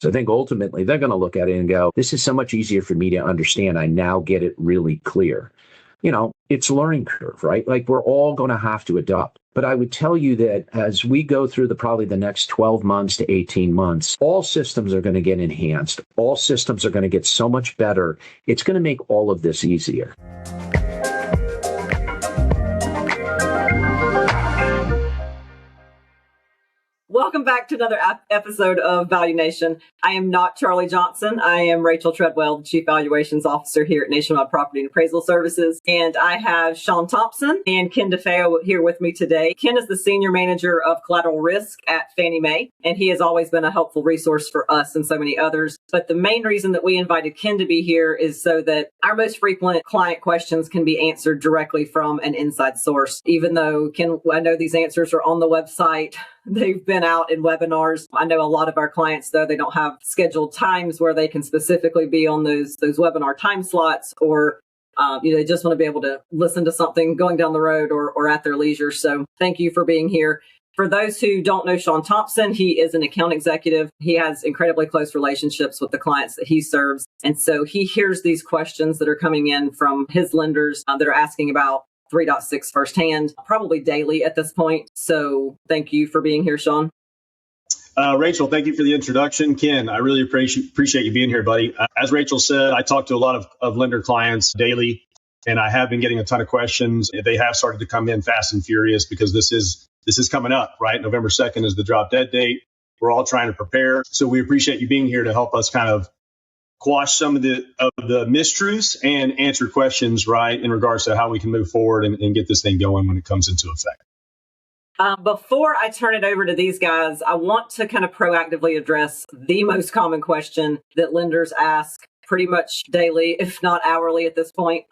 So I think ultimately they're going to look at it and go, this is so much easier for me to understand. I now get it really clear. It's a learning curve, right? Like we're all going to have to adopt. But I would tell you that as we go through probably the next 12 months to 18 months, all systems are going to get enhanced. All systems are going to get so much better. It's going to make all of this easier. Welcome back to another episode of Value Nation. I am not Charlie Johnson. I am Rachel Treadwell, the Chief Valuations Officer here at Nationwide Property and Appraisal Services. And I have Shawn Thompson and Ken DeFeo here with me today. Ken is the Senior Manager of Collateral Risk at Fannie Mae, and he has always been a helpful resource for us and so many others. But the main reason that we invited Ken to be here is so that our most frequent client questions can be answered directly from an inside source. Even though, Ken, I know these answers are on the website, they've been out in webinars. I know a lot of our clients, though, they don't have scheduled times where they can specifically be on those webinar time slots, or they just want to be able to listen to something going down the road or at their leisure. So thank you for being here. For those who don't know Shawn Thompson, he is an account executive. He has incredibly close relationships with the clients that he serves. And so he hears these questions that are coming in from his lenders that are asking about 3.6 firsthand, probably daily at this point. So thank you for being here, Shawn. Rachel, thank you for the introduction. Ken, I really appreciate you being here, buddy. As Rachel said, I talk to a lot of lender clients daily, and I have been getting a ton of questions. They have started to come in fast and furious because this is coming up, right? November 2nd is the drop dead date. We're all trying to prepare. So we appreciate you being here to help us kind of quash some of the mistruths and answer questions, right, in regards to how we can move forward and get this thing going when it comes into effect. Before I turn it over to these guys, I want to kind of proactively address the most common question that lenders ask pretty much daily, if not hourly at this point.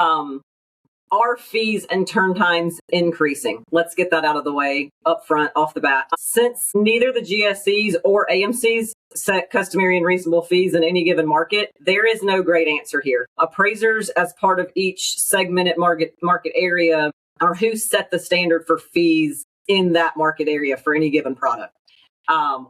Are fees and turn times increasing? Let's get that out of the way up front, off the bat. Since neither the GSEs or AMCs set customary and reasonable fees in any given market, there is no great answer here. Appraisers, as part of each segmented market area, are who set the standard for fees in that market area for any given product.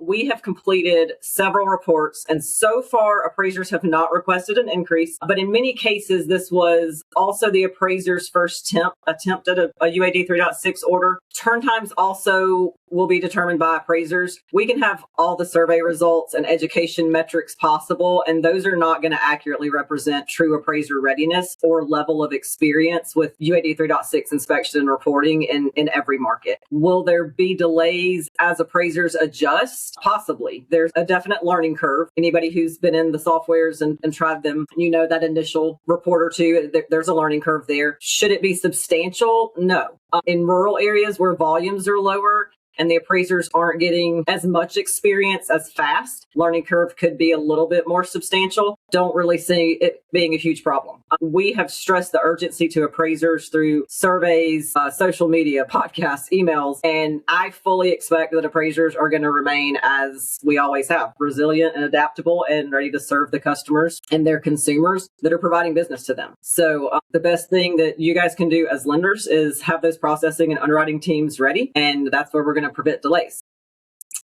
We have completed several reports, and so far appraisers have not requested an increase, but in many cases this was also the appraiser's first attempt at a UAD 3.6 order. Turn times also will be determined by appraisers. We can have all the survey results and education metrics possible, and those are not going to accurately represent true appraiser readiness or level of experience with UAD 3.6 inspection and reporting in every market. Will there be delays as appraisers adjust? Possibly. There's a definite learning curve. Anybody who's been in the softwares and tried them, that initial report or two, there's a learning curve there. Should it be substantial? No. In rural areas where volumes are lower and the appraisers aren't getting as much experience as fast, learning curve could be a little bit more substantial. Don't really see it being a huge problem. We have stressed the urgency to appraisers through surveys, social media, podcasts, emails, and I fully expect that appraisers are going to remain as we always have, resilient and adaptable and ready to serve the customers and their consumers that are providing business to them. So the best thing that you guys can do as lenders is have those processing and underwriting teams ready, and that's where we're going to prevent delays.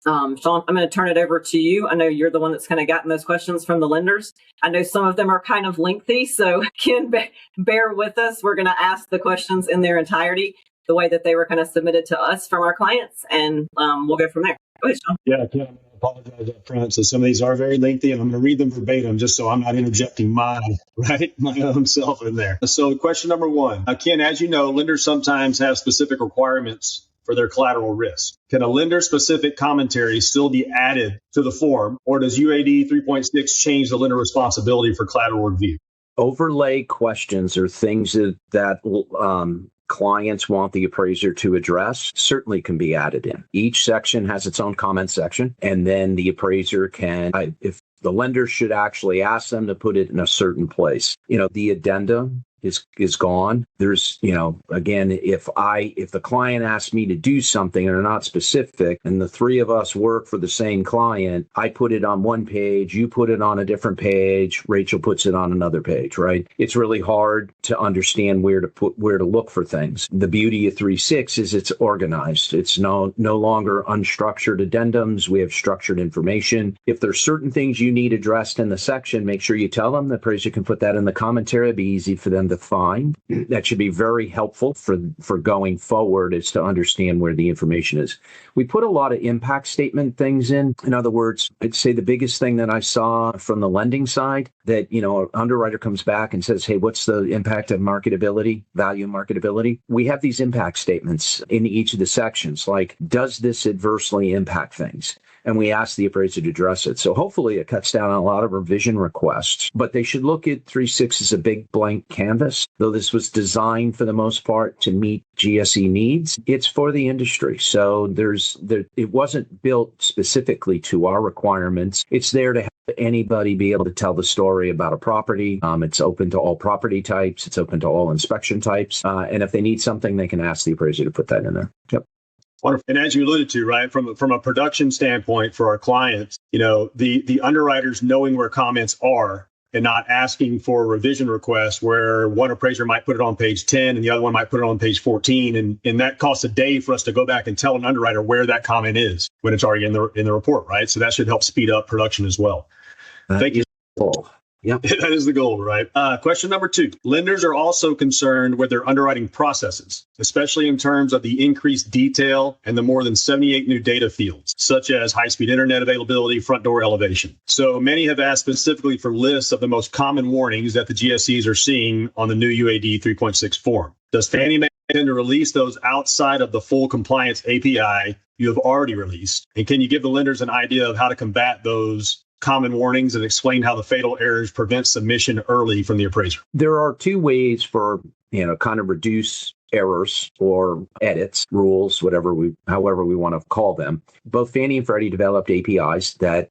Shawn, I'm going to turn it over to you. I know you're the one that's kind of gotten those questions from the lenders. I know some of them are kind of lengthy, so Ken, bear with us. We're going to ask the questions in their entirety, the way that they were kind of submitted to us from our clients, and we'll go from there. Go ahead, Shawn. Yeah, Ken, I'm going to apologize up front. So some of these are very lengthy, and I'm going to read them verbatim just so I'm not interjecting my own self in there. So question number one, Ken, as you know, lenders sometimes have specific requirements for their collateral risk. Can a lender-specific commentary still be added to the form, or does UAD 3.6 change the lender responsibility for collateral review? Overlay questions or things that clients want the appraiser to address certainly can be added in. Each section has its own comment section, and then the appraiser can, if the lender should actually ask them to put it in a certain place. The addendum is gone. There's, again, if the client asks me to do something and they're not specific, and the three of us work for the same client, I put it on one page, you put it on a different page, Rachel puts it on another page, right? It's really hard to understand where to look for things. The beauty of 3.6 is it's organized. It's no longer unstructured addendums. We have structured information. If there's certain things you need addressed in the section, make sure you tell them. The appraiser can put that in the commentary. It'd be easy for them to find. That should be very helpful for going forward, is to understand where the information is. We put a lot of impact statement things in. In other words, I'd say the biggest thing that I saw from the lending side, that, an underwriter comes back and says, hey, what's the impact of marketability, value and marketability? We have these impact statements in each of the sections, like, does this adversely impact things? And we ask the appraiser to address it. So hopefully it cuts down on a lot of revision requests. But they should look at 3.6 as a big blank canvas. Though this was designed for the most part to meet GSE needs, it's for the industry. So it wasn't built specifically to our requirements. It's there to help anybody be able to tell the story about a property. It's open to all property types. It's open to all inspection types. And if they need something, they can ask the appraiser to put that in there. Yep. Wonderful. And as you alluded to, right, from a production standpoint for our clients, the underwriters knowing where comments are and not asking for a revision request where one appraiser might put it on page 10 and the other one might put it on page 14. And that costs a day for us to go back and tell an underwriter where that comment is when it's already in the report, right? So that should help speed up production as well. Thank you. Yep. That is the goal, right? Question number 2. Lenders are also concerned with their underwriting processes, especially in terms of the increased detail and the more than 78 new data fields, such as high-speed internet availability, front door elevation. So many have asked specifically for lists of the most common warnings that the GSEs are seeing on the new UAD 3.6 form. Does Fannie Mae intend to release those outside of the full compliance API you have already released? And can you give the lenders an idea of how to combat those common warnings and explain how the fatal errors prevent submission early from the appraiser? There are two ways for, kind of reduce errors or edits, rules, however we want to call them. Both Fannie and Freddie developed APIs that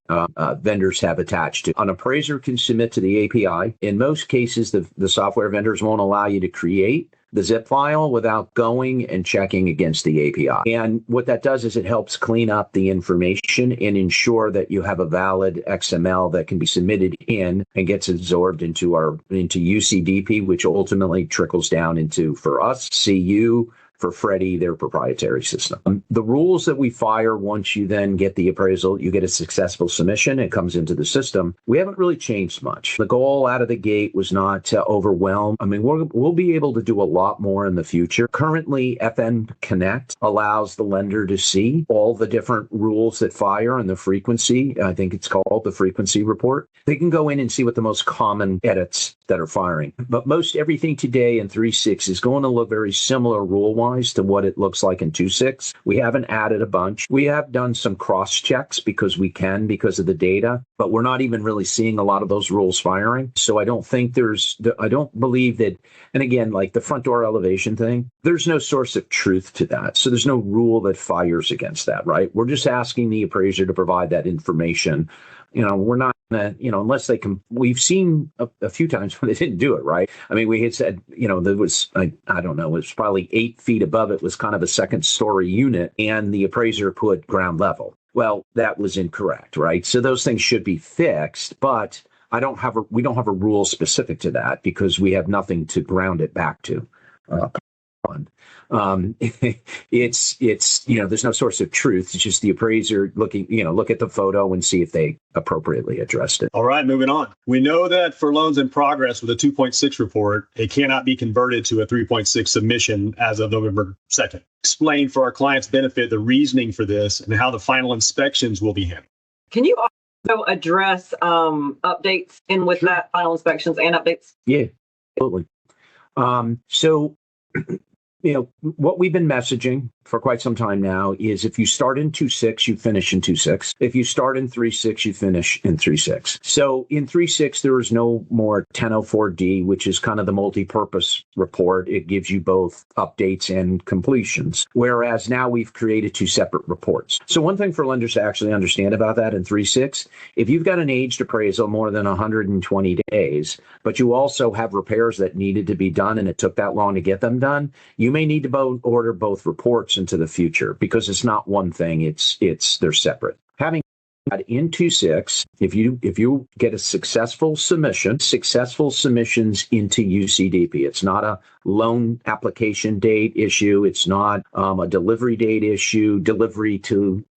vendors have attached to. An appraiser can submit to the API. In most cases, the software vendors won't allow you to create the zip file without going and checking against the API. And what that does is it helps clean up the information and ensure that you have a valid XML that can be submitted in and gets absorbed into UCDP, which ultimately trickles down into, for us, CU, for Freddie, their proprietary system. The rules that we fire once you then get the appraisal, you get a successful submission, it comes into the system. We haven't really changed much. The goal out of the gate was not to overwhelm. I mean, we'll be able to do a lot more in the future. Currently, FN Connect allows the lender to see all the different rules that fire and the frequency. I think it's called the frequency report. They can go in and see what the most common edits that are firing. But most everything today in 3.6 is going to look very similar rule-wise to what it looks like in 2.6. We haven't added a bunch. We have done some cross-checks because of the data, but we're not even really seeing a lot of those rules firing. So I don't believe that, and again, like the front door elevation thing, there's no source of truth to that. So there's no rule that fires against that, right? We're just asking the appraiser to provide that information. We're not unless they can. We've seen a few times when they didn't do it, right? I mean, we had said, there was, I don't know, it was probably 8 feet above it was kind of a second story unit, and the appraiser put ground level. Well, that was incorrect, right? So those things should be fixed, but we don't have a rule specific to that because we have nothing to ground it back to. It's there's no source of truth. It's just the appraiser look at the photo and see if they appropriately addressed it. All right, moving on. We know that for loans in progress with a 2.6 report, it cannot be converted to a 3.6 submission as of November 2nd. Explain for our clients' benefit the reasoning for this and how the final inspections will be handled. Can you also address updates in with that, final inspections and updates? Yeah, absolutely. So what we've been messaging for quite some time now is if you start in 2.6, you finish in 2.6. If you start in 3.6, you finish in 3.6. So in 3.6, there is no more 1004D, which is kind of the multi-purpose report. It gives you both updates and completions, whereas now we've created two separate reports. So one thing for lenders to actually understand about that in 3.6, if you've got an aged appraisal more than 120 days, but you also have repairs that needed to be done and it took that long to get them done, you may need to order both reports into the future because it's not one thing, they're separate. Having in 2.6, if you get a successful submissions into UCDP. It's not a loan application date issue. It's not a delivery date issue,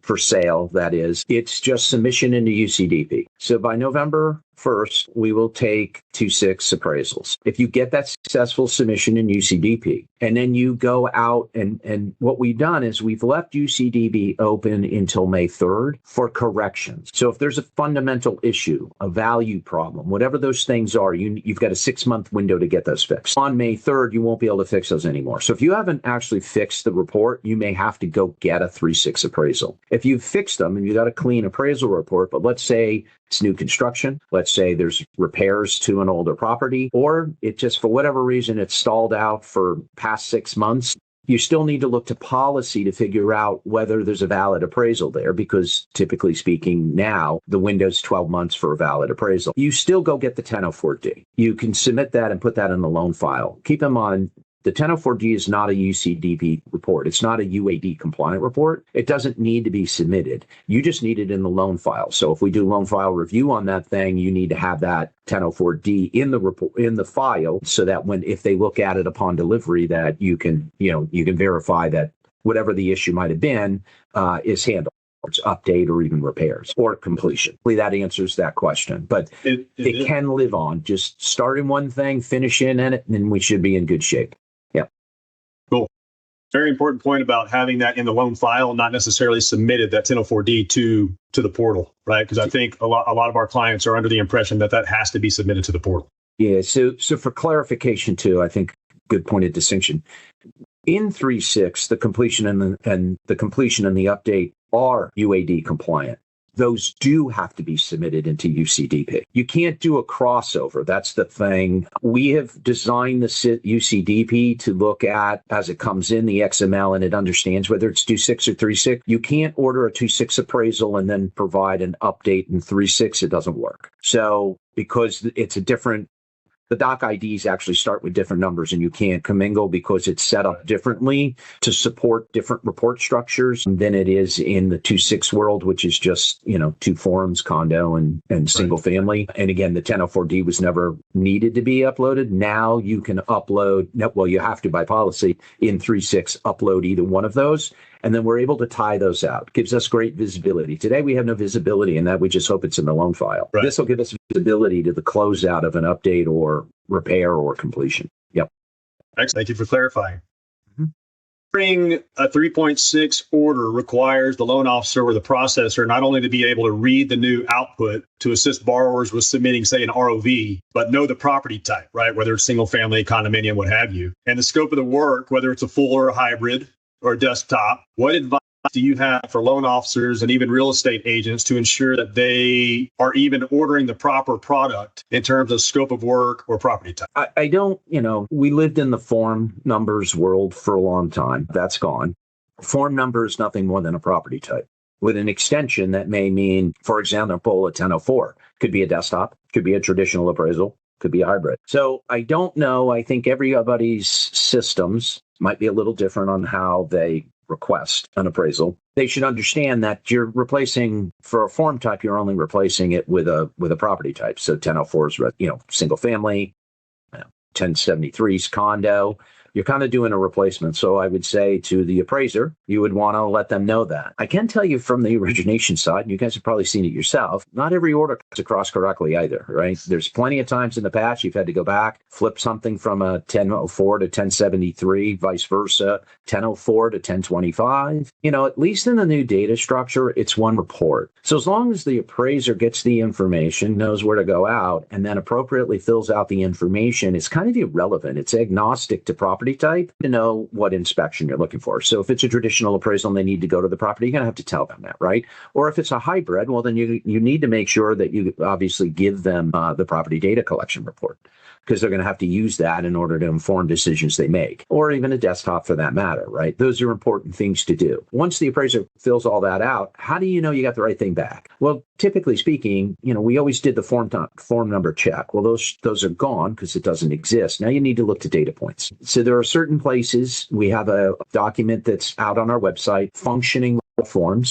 for sale, that is. It's just submission into UCDP. So by November 1st, we will take 2.6 appraisals. If you get that successful submission in UCDP, and then you go out and what we've done is we've left UCDP open until May 3rd for corrections. So if there's a fundamental issue, a value problem, whatever those things are, you've got a 6-month window to get those fixed. On May 3rd, you won't be able to fix those anymore. So if you haven't actually fixed the report, you may have to go get a 3.6 appraisal. If you've fixed them and you got a clean appraisal report, but let's say it's new construction, let's say there's repairs to an older property, or it just, for whatever reason, it's stalled out for past 6 months, you still need to look to policy to figure out whether there's a valid appraisal there, because typically speaking now, the window's 12 months for a valid appraisal. You still go get the 1004D. You can submit that and put that in the loan file. Keep in mind, the 1004D is not a UCDP report. It's not a UAD compliant report. It doesn't need to be submitted. You just need it in the loan file. So if we do loan file review on that thing, you need to have that 1004D in the report, in the file, so that if they look at it upon delivery, that you can verify that whatever the issue might have been is handled. It's update or even repairs or completion. That answers that question, but it can live on. Just start in one thing, finish in it, and then we should be in good shape. Yeah. Cool. Very important point about having that in the loan file, not necessarily submitted that 1004D to the portal, right? Because I think a lot of our clients are under the impression that has to be submitted to the portal. Yeah. So for clarification too, I think good point of distinction. In 3.6, the completion and the completion and the update are UAD compliant. Those do have to be submitted into UCDP. You can't do a crossover. That's the thing. We have designed the UCDP to look at, as it comes in, the XML, and it understands whether it's 2.6 or 3.6. You can't order a 2.6 appraisal and then provide an update in 3.6. It doesn't work. So because it's a different, the doc IDs actually start with different numbers, and you can't commingle because it's set up differently to support different report structures than it is in the 2.6 world, which is just, two forms, condo and single family. And again, the 1004D was never needed to be uploaded. Now you can upload, well, you have to by policy in 3.6 upload either one of those. And then we're able to tie those out. Gives us great visibility. Today, we have no visibility in that. We just hope it's in the loan file. Right. This will give us visibility to the closeout of an update or repair or completion. Yep. Excellent. Thank you for clarifying. Bring a 3.6 order requires the loan officer or the processor not only to be able to read the new output to assist borrowers with submitting, say, an ROV, but know the property type, right? Whether it's single family, condominium, what have you. And the scope of the work, whether it's a full or a hybrid or desktop. What advice do you have for loan officers and even real estate agents to ensure that they are even ordering the proper product in terms of scope of work or property type? I don't, we lived in the form numbers world for a long time. That's gone. Form number is nothing more than a property type. With an extension, that may mean, for example, a 1004 could be a desktop, could be a traditional appraisal, could be a hybrid. So I don't know. I think everybody's systems might be a little different on how they request an appraisal. They should understand that you're replacing, for a form type, you're only replacing it with a property type. So 1004 is, single family, 1073 is condo. You're kind of doing a replacement. So I would say to the appraiser, you would want to let them know that. I can tell you from the origination side, and you guys have probably seen it yourself, not every order cuts across correctly either, right? There's plenty of times in the past you've had to go back, flip something from a 1004 to 1073, vice versa, 1004 to 1025. At least in the new data structure, it's one report. So as long as the appraiser gets the information, knows where to go out, and then appropriately fills out the information, it's kind of irrelevant. It's agnostic to property property type to know what inspection you're looking for. So if it's a traditional appraisal and they need to go to the property, you're going to have to tell them that, right? Or if it's a hybrid, well, then you need to make sure that you obviously give them the property data collection report, because they're going to have to use that in order to inform decisions they make, or even a desktop for that matter, right? Those are important things to do. Once the appraiser fills all that out, how do you know you got the right thing back? Well, typically speaking, we always did the form number check. Well, those are gone because it doesn't exist. Now you need to look to data points. So there are certain places. We have a document that's out on our website, functioning form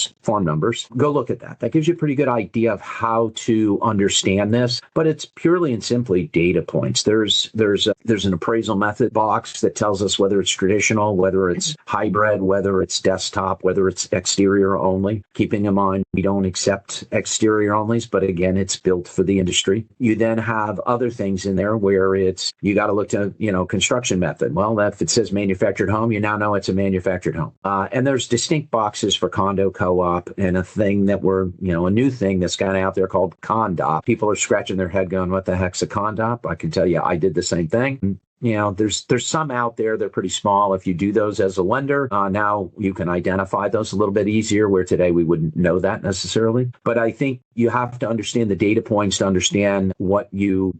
numbers. Go look at that. That gives you a pretty good idea of how to understand this, but it's purely and simply data points. There's an appraisal method box that tells us whether it's traditional, whether it's hybrid, whether it's desktop, whether it's exterior only. Keeping in mind, we don't accept exterior onlys, but again, it's built for the industry. You then have other things in there where you got to look to, construction method. Well, if it says manufactured home, you now know it's a manufactured home. And there's distinct boxes for condo co-op, and a thing that a new thing that's kind of out there called condop. People are scratching their head going, what the heck's a condop? I can tell you, I did the same thing. There's some out there. They're pretty small. If you do those as a lender, now you can identify those a little bit easier, where today we wouldn't know that necessarily. But I think you have to understand the data points to understand what you're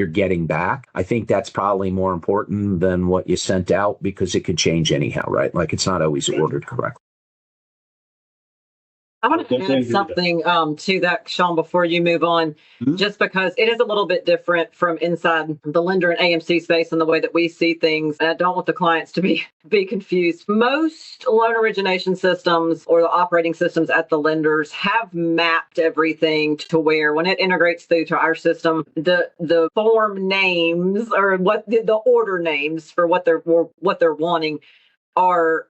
getting back. I think that's probably more important than what you sent out, because it could change anyhow, right? Like, it's not always ordered correctly. I want to add something to that, Shawn, before you move on, just because it is a little bit different from inside the lender and AMC space and the way that we see things. And I don't want the clients to be confused. Most loan origination systems, or the operating systems at the lenders, have mapped everything to where when it integrates through to our system, the form names, or what the order names for what they're wanting, are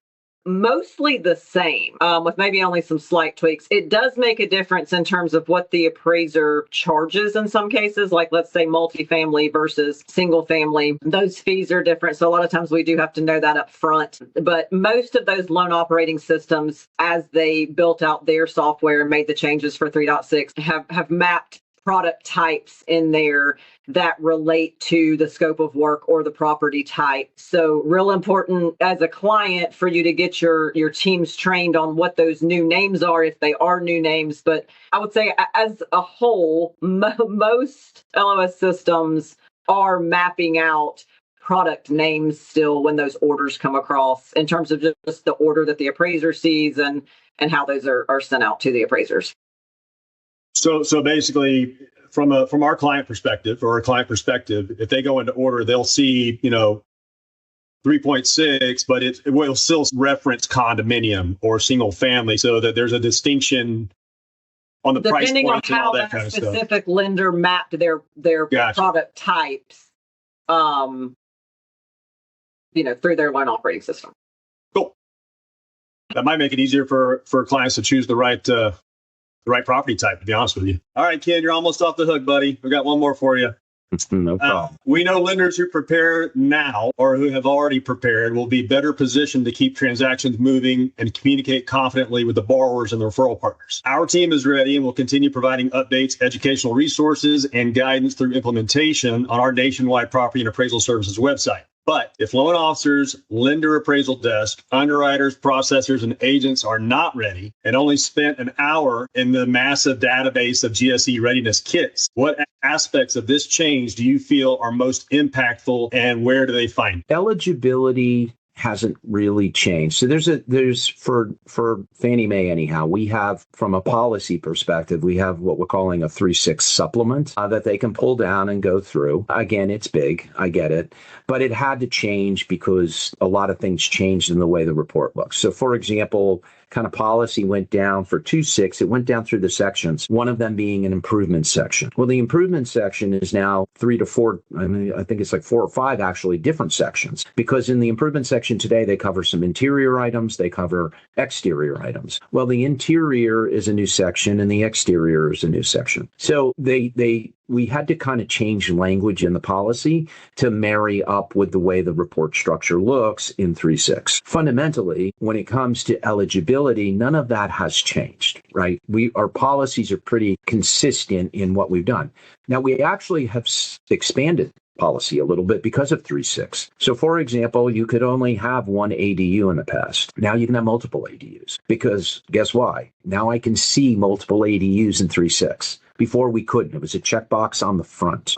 mostly the same, with maybe only some slight tweaks. It does make a difference in terms of what the appraiser charges in some cases, like let's say multifamily versus single family. Those fees are different. So a lot of times we do have to know that up front. But most of those loan operating systems, as they built out their software and made the changes for 3.6, have mapped product types in there that relate to the scope of work or the property type. So real important as a client for you to get your teams trained on what those new names are, if they are new names. But I would say as a whole, most LOS systems are mapping out product names still when those orders come across, in terms of just the order that the appraiser sees and how those are sent out to the appraisers. So basically, from our client perspective, if they go into order, they'll see 3.6, but it will still reference condominium or single family, so that there's a distinction on the price depending on points and how all that kind of stuff. specific lender mapped their Gotcha. product types, through their loan operating system. Cool. That might make it easier for clients to choose the right property type, to be honest with you. All right, Ken, you're almost off the hook, buddy. We got one more for you. No problem. We know lenders who prepare now, or who have already prepared, will be better positioned to keep transactions moving and communicate confidently with the borrowers and the referral partners. Our team is ready and will continue providing updates, educational resources, and guidance through implementation on our nationwide property and appraisal services website. But if loan officers, lender appraisal desk, underwriters, processors, and agents are not ready and only spent an hour in the massive database of GSE readiness kits, what aspects of this change do you feel are most impactful, and where do they find it? Eligibility hasn't really changed. So there's for Fannie Mae anyhow, we have, from a policy perspective, we have what we're calling a 3.6 supplement that they can pull down and go through. Again, it's big, I get it, but it had to change because a lot of things changed in the way the report looks. So for example, kind of policy went down for 2.6. It went down through the sections, one of them being an improvement section. Well, the improvement section is now 3 to 4. I think it's like 4 or 5 actually different sections, because in the improvement section today, they cover some interior items, they cover exterior items. Well, the interior is a new section and the exterior is a new section. So we had to kind of change language in the policy to marry up with the way the report structure looks in 3.6. Fundamentally, when it comes to eligibility, none of that has changed, right? Our policies are pretty consistent in what we've done. Now, we actually have expanded policy a little bit because of 3.6. So for example, you could only have one ADU in the past. Now you can have multiple ADUs because guess why? Now I can see multiple ADUs in 3.6. Before we couldn't. It was a checkbox on the front.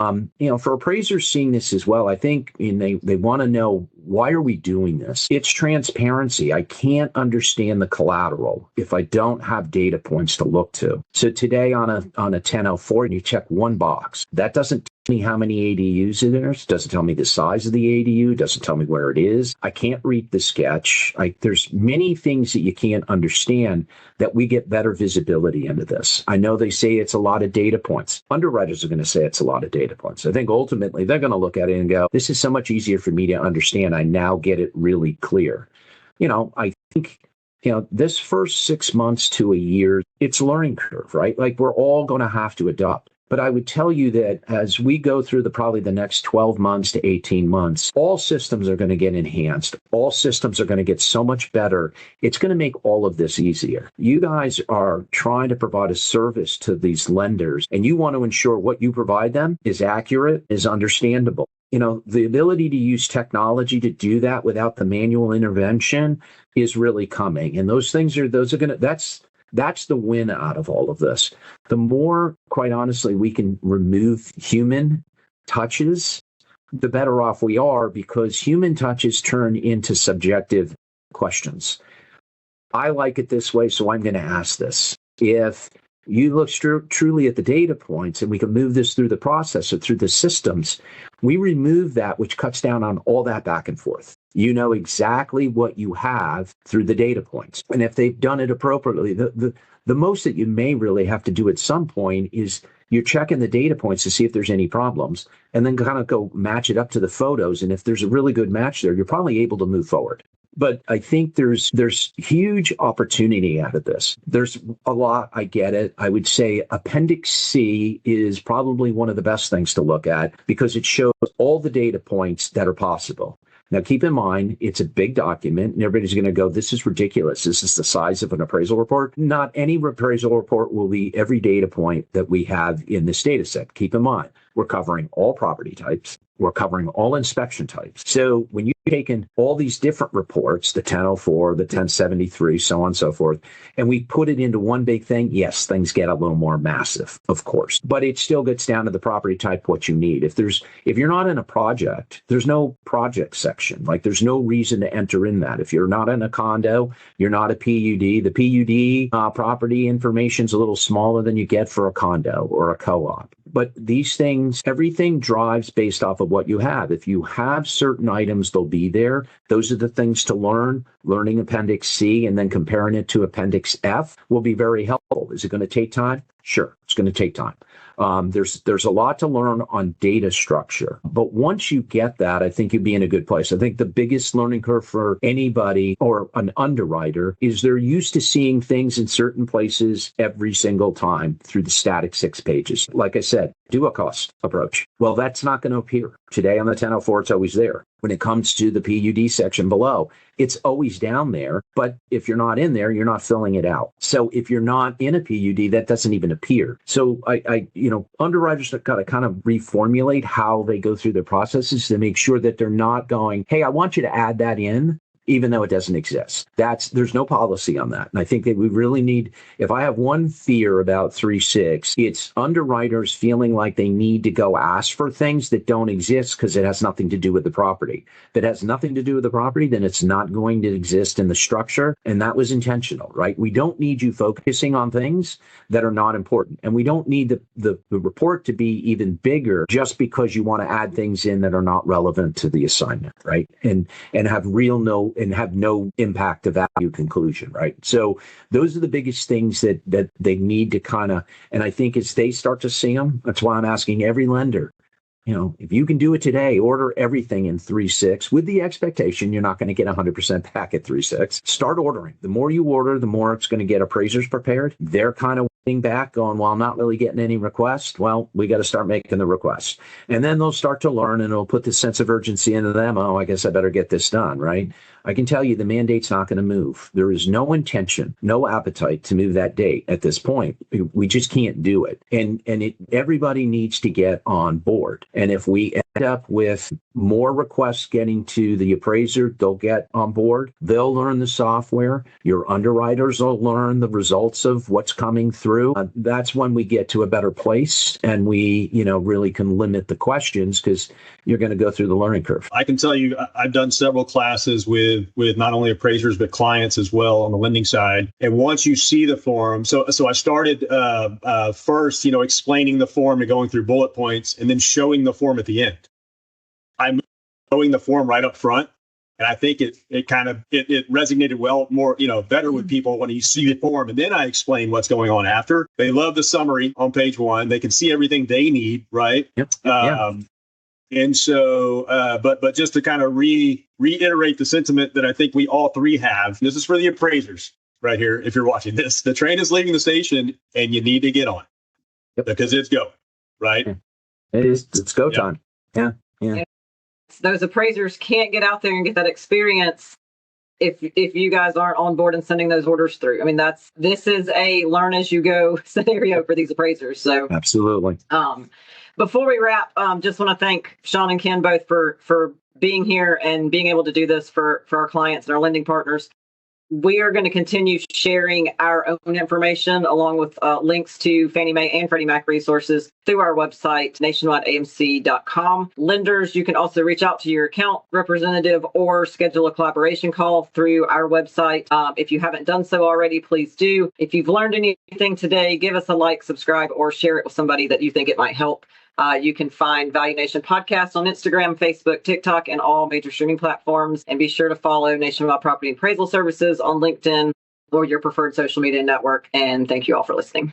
For appraisers seeing this as well, I think they want to know, why are we doing this? It's transparency. I can't understand the collateral if I don't have data points to look to. So today on a 1004, you check one box. That doesn't tell me how many ADUs are there. It doesn't tell me the size of the ADU. It doesn't tell me where it is. I can't read the sketch. There's many things that you can't understand that we get better visibility into this. I know they say it's a lot of data points. Underwriters are going to say it's a lot of data points. I think ultimately they're going to look at it and go, this is so much easier for me to understand. I now get it really clear. I think, this first 6 months to a year, it's a learning curve, right? Like we're all going to have to adopt. But I would tell you that as we go through probably the next 12 months to 18 months, all systems are going to get enhanced. All systems are going to get so much better. It's going to make all of this easier. You guys are trying to provide a service to these lenders, and you want to ensure what you provide them is accurate, is understandable. The ability to use technology to do that without the manual intervention is really coming. And that's the win out of all of this. The more, quite honestly, we can remove human touches, the better off we are, because human touches turn into subjective questions. I like it this way, so I'm going to ask this. If you look truly at the data points, and we can move this through the process or through the systems, we remove that, which cuts down on all that back and forth. You know exactly what you have through the data points. And if they've done it appropriately, the most that you may really have to do at some point is you're checking the data points to see if there's any problems, and then kind of go match it up to the photos. And if there's a really good match there, you're probably able to move forward. But I think there's huge opportunity out of this. There's a lot, I get it. I would say Appendix C is probably one of the best things to look at because it shows all the data points that are possible. Now, keep in mind, it's a big document, and everybody's going to go, this is ridiculous. This is the size of an appraisal report. Not any appraisal report will be every data point that we have in this data set. Keep in mind, we're covering all property types. We're covering all inspection types. So when you've taken all these different reports, the 1004, the 1073, so on and so forth, and we put it into one big thing, yes, things get a little more massive, of course, but it still gets down to the property type, what you need. If you're not in a project, there's no project section. Like there's no reason to enter in that. If you're not in a condo, you're not a PUD. The PUD property information is a little smaller than you get for a condo or a co-op. But these things, everything drives based off of what you have. If you have certain items, they'll be there. Those are the things to learn. Learning Appendix C and then comparing it to Appendix F will be very helpful. Is it going to take time? Sure, it's going to take time. There's a lot to learn on data structure. But once you get that, I think you'd be in a good place. I think the biggest learning curve for anybody or an underwriter is they're used to seeing things in certain places every single time through the static 6 pages. Like I said, do a cost approach. Well, that's not going to appear. Today on the 1004, it's always there. When it comes to the PUD section below, it's always down there. But if you're not in there, you're not filling it out. So if you're not in a PUD, that doesn't even appear. So underwriters have got to kind of reformulate how they go through their processes to make sure that they're not going, hey, I want you to add that in, even though it doesn't exist. There's no policy on that. And I think that we really need, if I have one fear about 3.6, it's underwriters feeling like they need to go ask for things that don't exist because it has nothing to do with the property. If it has nothing to do with the property, then it's not going to exist in the structure. And that was intentional, right? We don't need you focusing on things that are not important. And we don't need the report to be even bigger just because you want to add things in that are not relevant to the assignment, right? And have no impact to value conclusion, right? So those are the biggest things that they need to kind of, and I think as they start to see them, that's why I'm asking every lender, if you can do it today, order everything in 3.6 with the expectation you're not going to get 100% back at 3.6. Start ordering. The more you order, the more it's going to get appraisers prepared. They're kind of waiting back going, well, I'm not really getting any requests. Well, we got to start making the requests. And then they'll start to learn and it'll put this sense of urgency into them. Oh, I guess I better get this done, right? I can tell you the mandate's not going to move. There is no intention, no appetite to move that date at this point. We just can't do it. And everybody needs to get on board. And if we up with more requests getting to the appraiser. They'll get on board. They'll learn the software. Your underwriters will learn the results of what's coming through. That's when we get to a better place, and we, really can limit the questions because you're going to go through the learning curve. I can tell you, I've done several classes with not only appraisers but clients as well on the lending side. And once you see the form, so I started first, explaining the form and going through bullet points, and then showing the form at the end. I'm showing the form right up front, and I think it resonated better with people when you see the form, and then I explain what's going on after. They love the summary on page 1. They can see everything they need, right? Yep. And so, but just to kind of reiterate the sentiment that I think we all three have. This is for the appraisers right here. If you're watching this, the train is leaving the station, and you need to get on because it's go, right? It is. It's go time. Yeah. Those appraisers can't get out there and get that experience if you guys aren't on board and sending those orders through. I mean, this is a learn as you go scenario for these appraisers. So absolutely. Before we wrap, just want to thank Shawn and Ken both for being here and being able to do this for our clients and our lending partners. We are going to continue sharing our own information along with links to Fannie Mae and Freddie Mac resources through our website, nationwideamc.com. Lenders, you can also reach out to your account representative or schedule a collaboration call through our website. If you haven't done so already, please do. If you've learned anything today, give us a like, subscribe, or share it with somebody that you think it might help. You can find Value Nation Podcast on Instagram, Facebook, TikTok, and all major streaming platforms. And be sure to follow Nationwide Property Appraisal Services on LinkedIn or your preferred social media network. And thank you all for listening.